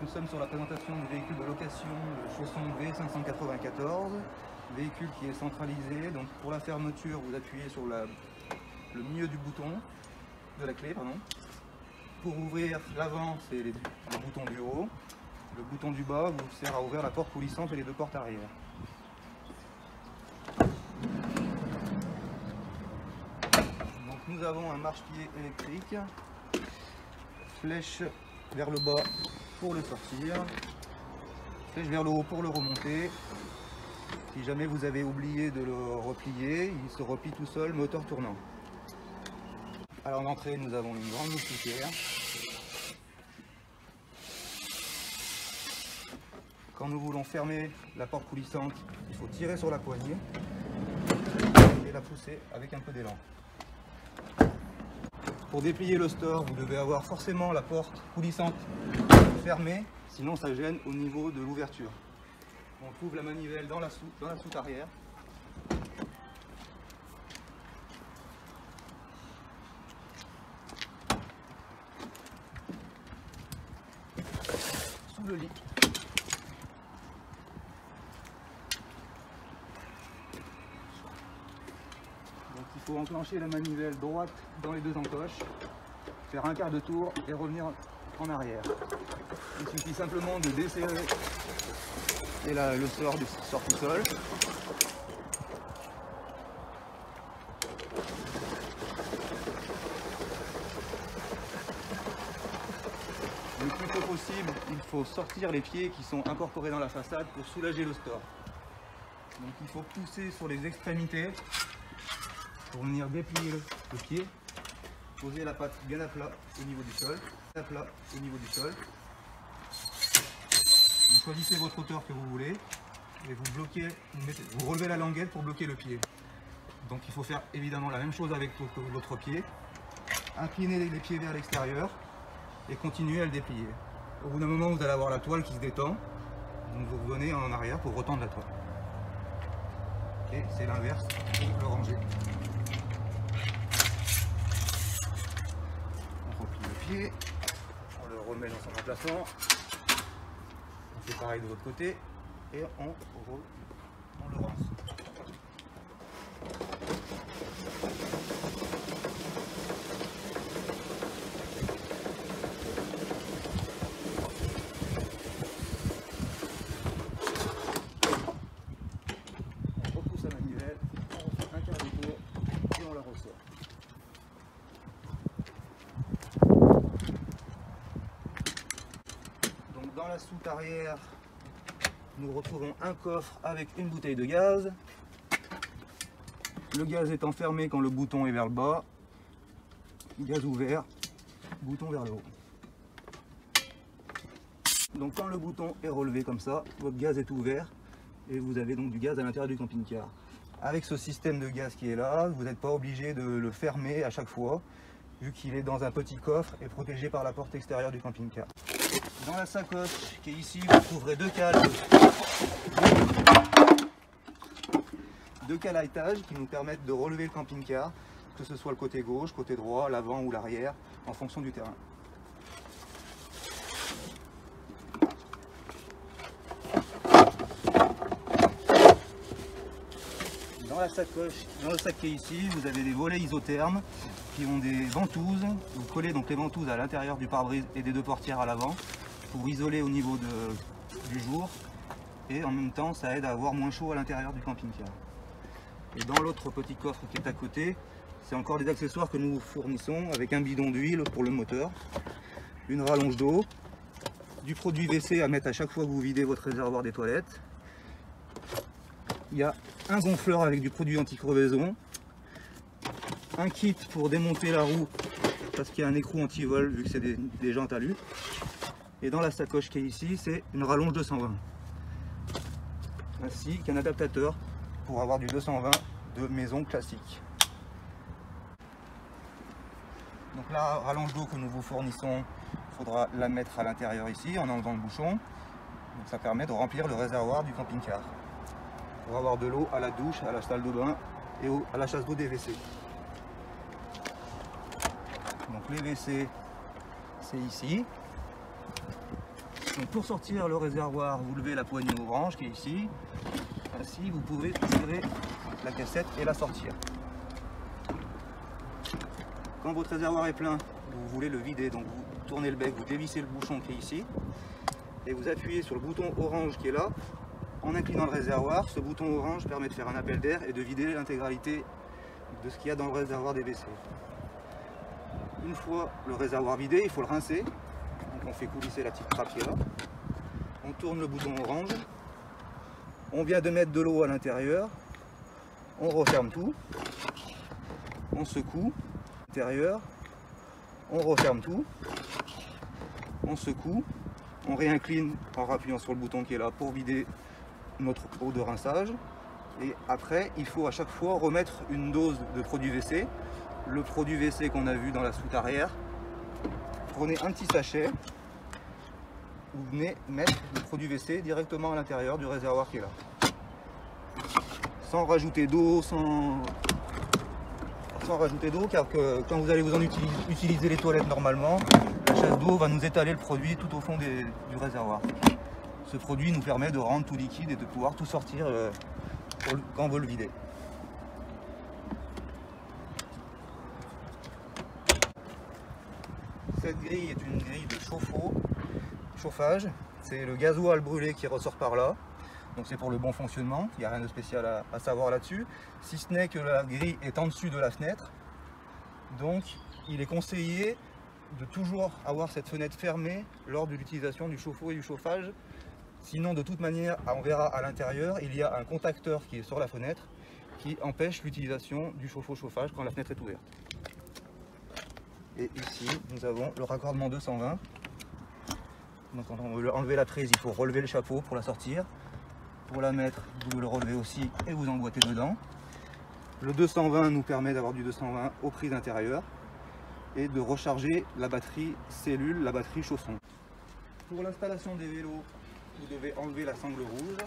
Nous sommes sur la présentation du véhicule de location, le Chausson V594, véhicule qui est centralisé. Donc pour la fermeture, vous appuyez sur le milieu du bouton, de la clé, pardon. Pour ouvrir l'avant, c'est le bouton du haut. Le bouton du bas vous sert à ouvrir la porte coulissante et les deux portes arrière. Donc nous avons un marchepied électrique, flèche vers le bas pour le sortir, flèche vers le haut pour le remonter. Si jamais vous avez oublié de le replier, il se replie tout seul, moteur tournant. À l'entrée, nous avons une grande moustiquaire. Quand nous voulons fermer la porte coulissante, il faut tirer sur la poignée et la pousser avec un peu d'élan. Pour déplier le store, vous devez avoir forcément la porte coulissante fermée, sinon ça gêne au niveau de l'ouverture. On trouve la manivelle dans la soute arrière. Sous le lit. Donc il faut enclencher la manivelle droite dans les deux encoches, faire un quart de tour et revenir en arrière. Il suffit simplement de desserrer et là le sort sort tout seul. Le plus tôt possible, il faut sortir les pieds qui sont incorporés dans la façade pour soulager le store. Donc il faut pousser sur les extrémités pour venir déplier le pied, poser la patte bien à plat au niveau du sol, à plat au niveau du sol. Vous choisissez votre hauteur que vous voulez et vous bloquez, vous relevez la languette pour bloquer le pied. Donc il faut faire évidemment la même chose avec l'autre pied, incliner les pieds vers l'extérieur et continuer à le déplier. Au bout d'un moment, vous allez avoir la toile qui se détend, donc vous revenez en arrière pour retendre la toile. Et c'est l'inverse pour le ranger. On replie le pied, on le remet dans son emplacement. On fait pareil de l'autre côté et on le rince. On repousse la manivelle, on fait un quart de tour et on la ressort. Donc dans la soute arrière, nous retrouvons un coffre avec une bouteille de gaz. Le gaz étant fermé quand le bouton est vers le bas. Gaz ouvert, bouton vers le haut. Donc quand le bouton est relevé comme ça, votre gaz est ouvert et vous avez donc du gaz à l'intérieur du camping-car. Avec ce système de gaz qui est là, vous n'êtes pas obligé de le fermer à chaque fois, vu qu'il est dans un petit coffre et protégé par la porte extérieure du camping-car. Dans la sacoche qui est ici, vous trouverez deux cales à étage qui nous permettent de relever le camping-car, que ce soit le côté gauche, côté droit, l'avant ou l'arrière, en fonction du terrain. Dans la sacoche, dans le sac qui est ici, vous avez des volets isothermes qui ont des ventouses. Vous collez donc les ventouses à l'intérieur du pare-brise et des deux portières à l'avant pour isoler au niveau du jour, et en même temps ça aide à avoir moins chaud à l'intérieur du camping-car. Et dans l'autre petit coffre qui est à côté, c'est encore des accessoires que nous vous fournissons avec un bidon d'huile pour le moteur, une rallonge d'eau, du produit WC à mettre à chaque fois que vous videz votre réservoir des toilettes. Il y a un gonfleur avec du produit anti-crevaison, un kit pour démonter la roue parce qu'il y a un écrou anti-vol vu que c'est des jantes alu. Et dans la sacoche qui est ici, c'est une rallonge 220, ainsi qu'un adaptateur pour avoir du 220 de maison classique. Donc la rallonge d'eau que nous vous fournissons, il faudra la mettre à l'intérieur ici en enlevant le bouchon. Donc ça permet de remplir le réservoir du camping-car pour avoir de l'eau à la douche, à la salle de bain et à la chasse d'eau des WC. Donc les WC, c'est ici. Donc pour sortir le réservoir, vous levez la poignée orange qui est ici. Ainsi, vous pouvez tirer la cassette et la sortir. Quand votre réservoir est plein, vous voulez le vider, donc vous tournez le bec, vous dévissez le bouchon qui est ici, et vous appuyez sur le bouton orange qui est là. En inclinant le réservoir, ce bouton orange permet de faire un appel d'air et de vider l'intégralité de ce qu'il y a dans le réservoir des WC. Une fois le réservoir vidé, il faut le rincer. Donc on fait coulisser la petite trappe qui est là. On tourne le bouton orange. On vient de mettre de l'eau à l'intérieur. On referme tout. On secoue l'intérieur. On referme tout. On secoue. On réincline en rappuyant sur le bouton qui est là pour vider notre eau de rinçage. Et après, il faut à chaque fois remettre une dose de produit WC. Le produit WC qu'on a vu dans la soute arrière. Prenez un petit sachet. Vous venez mettre le produit WC directement à l'intérieur du réservoir qui est là. Sans rajouter d'eau, sans rajouter d'eau, car quand vous allez vous en utiliser les toilettes normalement, la chasse d'eau va nous étaler le produit tout au fond du réservoir. Ce produit nous permet de rendre tout liquide et de pouvoir tout sortir quand on veut le vider. Cette grille est une grille de chauffage. C'est le gasoil brûlé qui ressort par là. Donc c'est pour le bon fonctionnement, il n'y a rien de spécial à savoir là-dessus. Si ce n'est que la grille est en dessus de la fenêtre. Donc il est conseillé de toujours avoir cette fenêtre fermée lors de l'utilisation du chauffe-eau et du chauffage. Sinon de toute manière, on verra à l'intérieur, il y a un contacteur qui est sur la fenêtre qui empêche l'utilisation du chauffe-eau-chauffage quand la fenêtre est ouverte. Et ici, nous avons le raccordement 220. Donc quand on veut enlever la prise, il faut relever le chapeau pour la sortir. Pour la mettre, vous le relevez aussi et vous emboîtez dedans. Le 220 nous permet d'avoir du 220 aux prises intérieures et de recharger la batterie cellule, la batterie chausson. Pour l'installation des vélos, vous devez enlever la sangle rouge.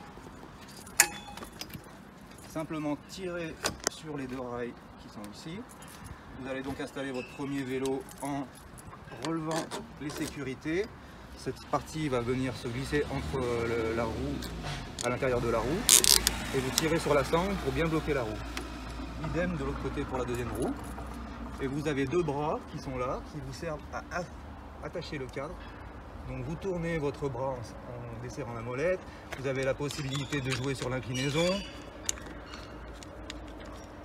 Simplement tirer sur les deux rails qui sont ici. Vous allez donc installer votre premier vélo en relevant les sécurités. Cette partie va venir se glisser entre la roue, à l'intérieur de la roue, et vous tirez sur la sangle pour bien bloquer la roue. Idem de l'autre côté pour la deuxième roue. Et vous avez deux bras qui sont là, qui vous servent à attacher le cadre. Donc vous tournez votre bras en desserrant la molette. Vous avez la possibilité de jouer sur l'inclinaison.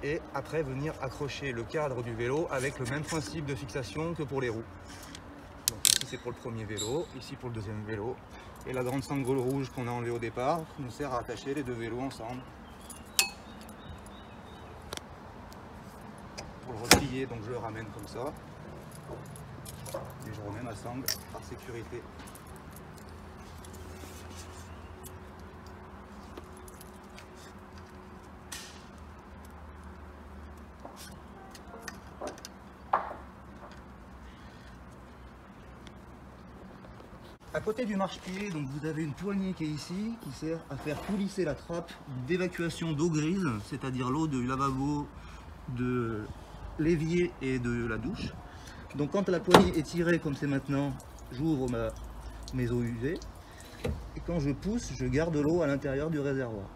Et après venir accrocher le cadre du vélo avec le même principe de fixation que pour les roues. Donc ici c'est pour le premier vélo, ici pour le deuxième vélo. Et la grande sangle rouge qu'on a enlevée au départ nous sert à attacher les deux vélos ensemble. Pour le replier, donc je le ramène comme ça. Et je remets ma sangle par sécurité. À côté du marchepied, donc vous avez une poignée qui est ici, qui sert à faire coulisser la trappe d'évacuation d'eau grise, c'est-à-dire l'eau du lavabo, de l'évier et de la douche. Donc quand la poignée est tirée comme c'est maintenant, j'ouvre mes eaux usées, et quand je pousse, je garde l'eau à l'intérieur du réservoir.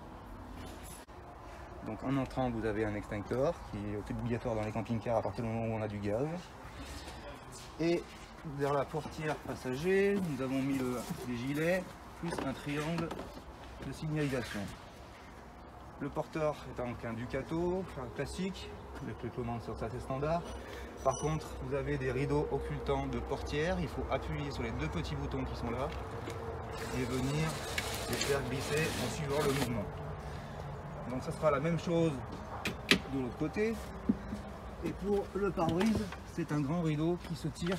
Donc en entrant, vous avez un extincteur qui est obligatoire dans les camping-cars à partir du moment où on a du gaz. Et vers la portière passager, nous avons mis les gilets, plus un triangle de signalisation. Le porteur est donc un Ducato, classique, avec le commande sur ça c'est standard. Par contre, vous avez des rideaux occultants de portière, il faut appuyer sur les deux petits boutons qui sont là et venir les faire glisser en suivant le mouvement. Donc ça sera la même chose de l'autre côté. Et pour le pare-brise, c'est un grand rideau qui se tire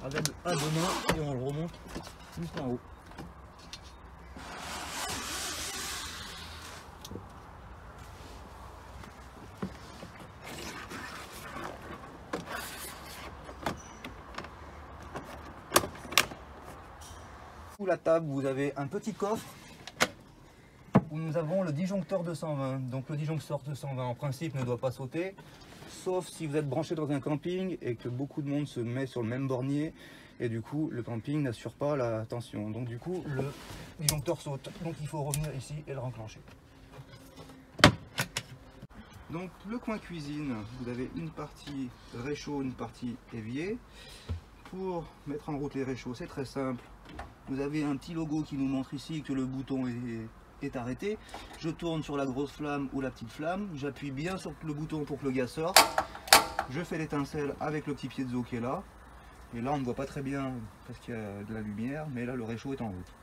avec à deux mains et on le remonte jusqu'en haut. Sous la table, vous avez un petit coffre où nous avons le disjoncteur 220. Donc le disjoncteur 220 en principe ne doit pas sauter, sauf si vous êtes branché dans un camping et que beaucoup de monde se met sur le même bornier et du coup le camping n'assure pas la tension. Donc du coup le disjoncteur saute. Donc il faut revenir ici et le renclencher. Donc le coin cuisine, vous avez une partie réchaud, une partie évier. Pour mettre en route les réchauds, c'est très simple. Vous avez un petit logo qui nous montre ici que le bouton est arrêté. Je tourne sur la grosse flamme ou la petite flamme. J'appuie bien sur le bouton pour que le gaz sorte. Je fais l'étincelle avec le petit pied de zo qui est là. Et là on ne voit pas très bien parce qu'il y a de la lumière, mais là le réchaud est en route.